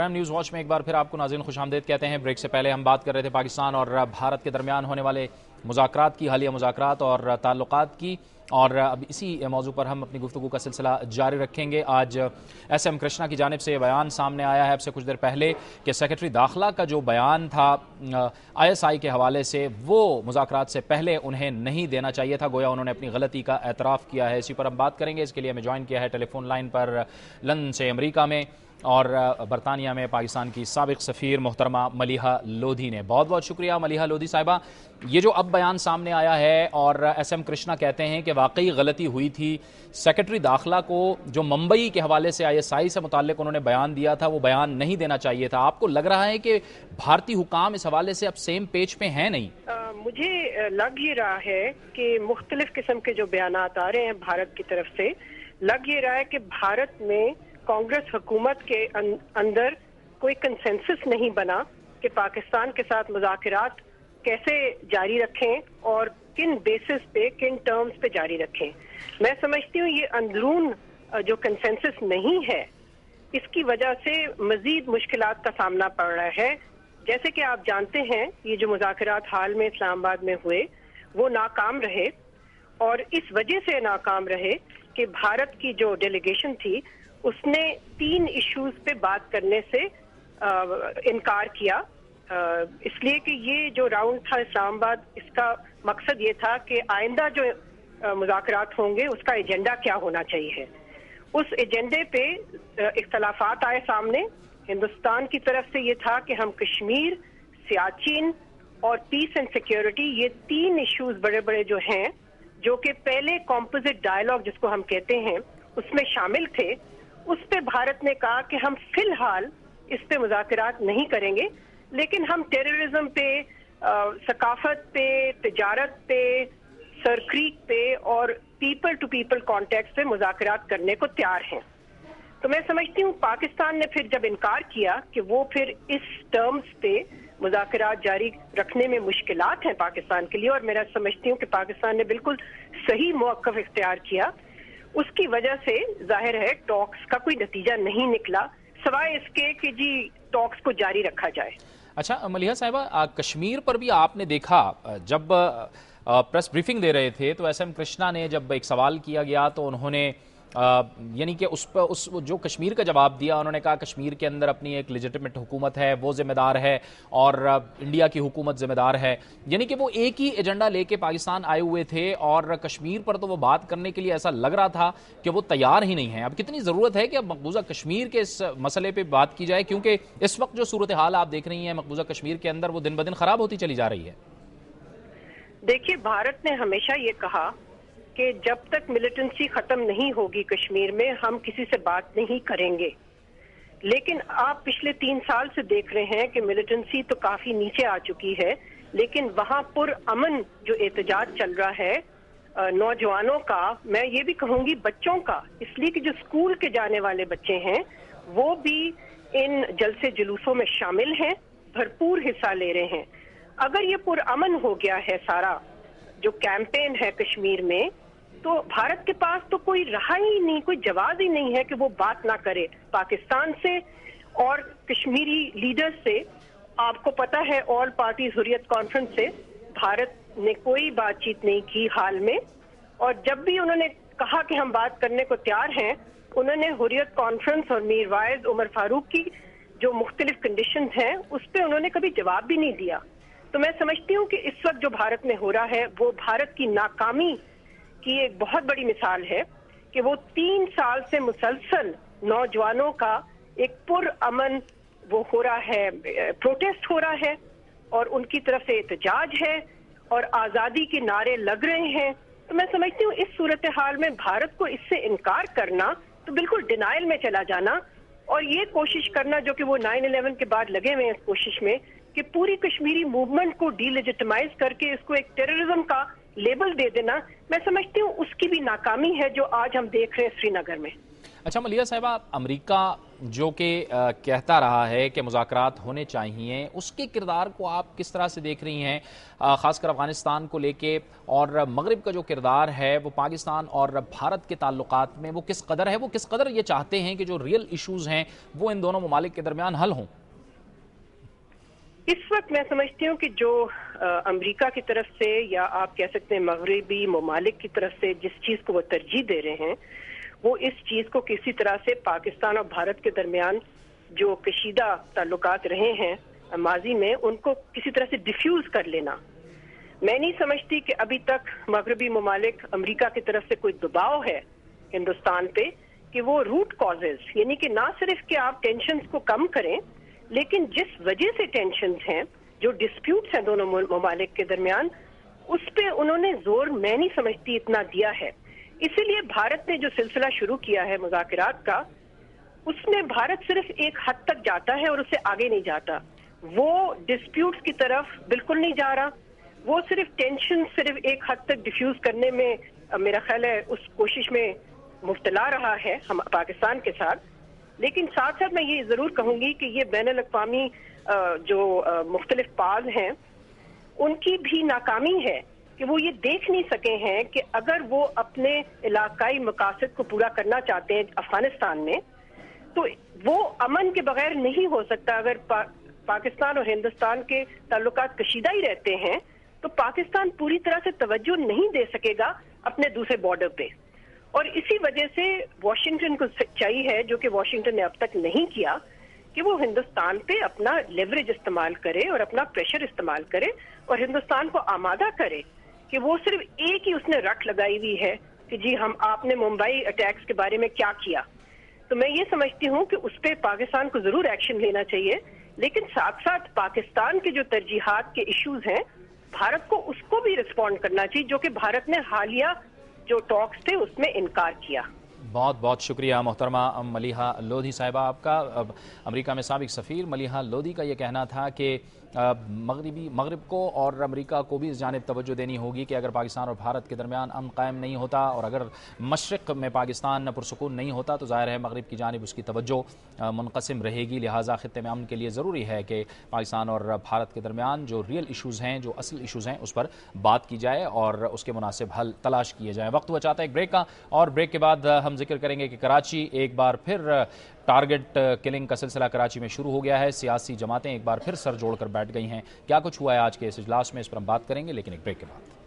Prime news watch में एक बार फिर आपको नाज़रीन खुशामदीद कहते हैं। ब्रेक से पहले हम बात कर रहे थे पाकिस्तान और भारत के दरमियान होने वाले मुज़ाकरात की, हालिया मुज़ाकरात और ताल्लुकात की, और अब इसी मौजू पर हम अपनी गुफ्तगू का सिलसिला जारी रखेंगे। आज SM कृष्णा की जानिब से बयान सामने आया है अब से कुछ देर पहले कि सेक्रेटरी दाखिला का जो बयान था ISI के हवाले से वो मुज़ाकरात से पहले उन्हें नहीं देना चाहिए था। गोया उन्होंने अपनी गलती का एतराफ़ किया है। इसी पर हम बात करेंगे। इसके लिए हमें ज्वाइन किया है टेलीफोन लाइन पर लंदन से अमरीका में और बरतानिया में पाकिस्तान की साबिक सफ़ीर मोहतरमा मलिहा लोधी ने। बहुत बहुत शुक्रिया मलिहा लोधी साहिबा। ये जो अब बयान सामने आया है और SM कृष्णा कहते हैं कि वाकई गलती हुई थी, सेक्रेटरी दाखिला को जो मुंबई के हवाले से ISI से मुताल्लिक उन्होंने बयान दिया था वो बयान नहीं देना चाहिए था। आपको लग रहा है कि भारतीय हुकाम इस हवाले से अब सेम पेज पे हैं नहीं? मुझे लग ये रहा है कि मुख्तलिफ किस्म के जो बयानात आ रहे हैं भारत की तरफ से, लग ये रहा है कि भारत में कांग्रेस हुकूमत के अंदर कोई कंसेंसस नहीं बना कि पाकिस्तान के साथ मुज़ाकरात कैसे जारी रखें और किन बेसिस पे, किन टर्म्स पे जारी रखें। मैं समझती हूँ ये अंदरून जो कंसेंसस नहीं है, इसकी वजह से मजीद मुश्किलात का सामना पड़ रहा है। जैसे कि आप जानते हैं ये जो मुज़ाकरात हाल में इस्लामाबाद में हुए वो नाकाम रहे, और इस वजह से नाकाम रहे कि भारत की जो डेलीगेशन थी उसने 3 इश्यूज पे बात करने से इनकार किया। इसलिए कि ये जो राउंड था इस्लामाबाद, इसका मकसद ये था कि आइंदा जो मुज़ाकरात होंगे उसका एजेंडा क्या होना चाहिए। उस एजेंडे पे इख्तलाफात आए सामने। हिंदुस्तान की तरफ से ये था कि हम कश्मीर, सियाचिन और पीस एंड सिक्योरिटी, ये 3 इश्यूज बड़े बड़े जो हैं, जो कि पहले कॉम्पोजिट डायलॉग जिसको हम कहते हैं उसमें शामिल थे, उस पे भारत ने कहा कि हम फिलहाल इस पे मुज़ाकरात नहीं करेंगे, लेकिन हम टेररिज्म पे, सकाफत पे, तिजारत पे, सर क्रीक पे और पीपल टू पीपल कॉन्टेक्ट पे मुज़ाकरात करने को तैयार हैं। तो मैं समझती हूँ पाकिस्तान ने फिर जब इनकार किया कि वो फिर इस टर्म्स पे मुज़ाकरात जारी रखने में मुश्किलात हैं पाकिस्तान के लिए, और मेरा समझती हूँ कि पाकिस्तान ने बिल्कुल सही मौक़िफ़ इख्तियार किया, उसकी वजह से जाहिर है टॉक्स का कोई नतीजा नहीं निकला सवाए इसके कि जी टॉक्स को जारी रखा जाए। अच्छा मलिहा साहिबा, कश्मीर पर भी आपने देखा जब प्रेस ब्रीफिंग दे रहे थे तो SM कृष्णा ने जब एक सवाल किया गया तो उन्होंने यानी कि उस पर उस जो कश्मीर का जवाब दिया, उन्होंने कहा कश्मीर के अंदर अपनी एक लेजिटिमेट हुकूमत है, वो जिम्मेदार है और इंडिया की हुकूमत जिम्मेदार है। यानी कि वो एक ही एजेंडा लेके पाकिस्तान आए हुए थे और कश्मीर पर तो वो बात करने के लिए ऐसा लग रहा था कि वो तैयार ही नहीं है। अब कितनी ज़रूरत है कि अब मकबूजा कश्मीर के इस मसले पर बात की जाए, क्योंकि इस वक्त जो सूरत हाल आप देख रही हैं मकबूजा कश्मीर के अंदर, वो दिन ब दिन ख़राब होती चली जा रही है। देखिए, भारत ने हमेशा ये कहा कि जब तक मिलिटेंसी खत्म नहीं होगी कश्मीर में हम किसी से बात नहीं करेंगे, लेकिन आप पिछले 3 साल से देख रहे हैं कि मिलिटेंसी तो काफी नीचे आ चुकी है, लेकिन वहां पुरअमन जो एहतजाज चल रहा है नौजवानों का, मैं ये भी कहूंगी बच्चों का, इसलिए कि जो स्कूल के जाने वाले बच्चे हैं वो भी इन जलसे जुलूसों में शामिल हैं, भरपूर हिस्सा ले रहे हैं। अगर ये पुरअमन हो गया है सारा जो कैंपेन है कश्मीर में, तो भारत के पास तो कोई रहा ही नहीं, कोई जवाब ही नहीं है कि वो बात ना करे पाकिस्तान से और कश्मीरी लीडर्स से। आपको पता है ऑल पार्टीज हुर्रियत कॉन्फ्रेंस से भारत ने कोई बातचीत नहीं की हाल में, और जब भी उन्होंने कहा कि हम बात करने को तैयार हैं, उन्होंने हुर्रियत कॉन्फ्रेंस और मीरवाइज उमर फारूक की जो मुख्तलिफ कंडीशंस हैं उस पर उन्होंने कभी जवाब भी नहीं दिया। तो मैं समझती हूँ कि इस वक्त जो भारत में हो रहा है वो भारत की नाकामी की एक बहुत बड़ी मिसाल है कि वो 3 साल से मुसलसल नौजवानों का एक पुरअमन वो हो रहा है, प्रोटेस्ट हो रहा है और उनकी तरफ से एहतजाज है और आज़ादी के नारे लग रहे हैं। तो मैं समझती हूँ इस सूरत हाल में भारत को इससे इनकार करना तो बिल्कुल डिनाइल में चला जाना, और ये कोशिश करना जो कि वो 9/11 के बाद लगे हुए हैं इस कोशिश में कि पूरी कश्मीरी मूवमेंट को डीलेजिटिमाइज करके इसको एक टेररिज्म का लेबल दे देना, मैं समझती हूँ उसकी भी नाकामी है जो आज हम देख रहे हैं श्रीनगर में। अच्छा मलिहा साहिबा, अमेरिका جو کہ کہتا رہا ہے کہ مذاکرات ہونے چاہیے، اس کے کردار کو آپ کس طرح سے دیکھ رہی ہیں، خاص کر افغانستان کو لے کے، اور مغرب کا جو کردار ہے وہ پاکستان اور بھارت کے تعلقات میں وہ کس قدر ہے، وہ کس قدر یہ چاہتے ہیں کہ جو ریئل ایشوز ہیں وہ ان دونوں ممالک کے درمیان حل ہوں؟ اس وقت میں سمجھتی ہوں کہ جو امریکہ کی طرف سے یا آپ کہہ سکتے ہیں مغربی ممالک کی طرف سے جس چیز کو وہ ترجیح دے رہے ہیں وہ اس چیز کو کسی طرح سے پاکستان اور بھارت کے درمیان جو کشیدہ تعلقات رہے ہیں ماضی میں ان کو کسی طرح سے ڈیفیوز کر لینا. میں نہیں سمجھتی کہ ابھی تک مغربی ممالک امریکہ کی طرف سے کوئی دباؤ ہے ہندوستان پہ کہ وہ روٹ کازز، یعنی کہ نہ صرف کہ آپ ٹینشنز کو کم کریں لیکن جس وجہ سے ٹینشنز ہیں، جو ڈسپیوٹس ہیں دونوں ممالک کے درمیان، اس پہ انہوں نے زور میں نہیں سمجھتی اتنا دیا ہے. اسی لیے بھارت نے جو سلسلہ شروع کیا ہے مذاکرات کا، اس میں بھارت صرف ایک حد تک جاتا ہے اور اس سے آگے نہیں جاتا. وہ ڈسپیوٹس کی طرف بالکل نہیں جا رہا، وہ صرف ٹینشن صرف ایک حد تک ڈیفیوز کرنے میں میرا خیال ہے اس کوشش میں مبتلا رہا ہے ہم پاکستان کے ساتھ. لیکن ساتھ ساتھ میں یہ ضرور کہوں گی کہ یہ بین الاقوامی جو مختلف پاز ہیں ان کی بھی ناکامی ہے کہ وہ یہ دیکھ نہیں سکے ہیں کہ اگر وہ اپنے علاقائی مقاصد کو پورا کرنا چاہتے ہیں افغانستان میں تو وہ امن کے بغیر نہیں ہو سکتا. اگر پاکستان اور ہندوستان کے تعلقات کشیدہ ہی رہتے ہیں تو پاکستان پوری طرح سے توجہ نہیں دے سکے گا اپنے دوسرے بارڈر پہ. اور اسی وجہ سے واشنگٹن کو چاہیے، جو کہ واشنگٹن نے اب تک نہیں کیا، کہ وہ ہندوستان پہ اپنا لیوریج استعمال کرے اور اپنا پریشر استعمال کرے اور ہندوستان کو آمادہ کرے کہ وہ صرف ایک ہی اس نے رٹ لگائی ہوئی ہے کہ جی آپ نے ممبئی اٹیکس کے بارے میں کیا کیا. تو میں یہ سمجھتی ہوں کہ اس پہ پاکستان کو ضرور ایکشن لینا چاہیے، لیکن ساتھ ساتھ پاکستان کے جو ترجیحات کے ایشوز ہیں بھارت کو اس کو بھی رسپونڈ کرنا چاہیے، جو کہ بھارت نے حالیہ جو ٹاکس تھے اس میں انکار کیا. بہت بہت شکریہ محترمہ ملیحہ لودھی صاحبہ آپ کا. امریکہ میں سابق سفیر ملیحہ لودھی کا یہ کہنا تھا کہ مغرب کو اور امریکہ کو بھی اس جانب توجہ دینی ہوگی کہ اگر پاکستان اور بھارت کے درمیان امن قائم نہیں ہوتا اور اگر مشرق میں پاکستان پرسکون نہیں ہوتا تو ظاہر ہے مغرب کی جانب اس کی توجہ منقسم رہے گی. لہٰذا خطے میں امن کے لیے ضروری ہے کہ پاکستان اور بھارت کے درمیان جو ریئل ایشوز ہیں، جو اصل ایشوز ہیں، اس پر بات کی جائے اور اس کے مناسب حل تلاش کیے جائیں. وقت ہوا چاہتا ہے ایک بریک کا، اور بریک کے بعد ہم ذکر کریں گے کہ کراچی ایک بار پھر ٹارگٹ کلنگ کا سلسلہ کراچی میں شروع ہو گیا ہے. سیاسی جماعتیں ایک بار پھر سر جوڑ کر بیٹھ گئی ہیں. کیا کچھ ہوا ہے آج کے اس اجلاس میں، اس پر ہم بات کریں گے لیکن ایک بریک کے بعد.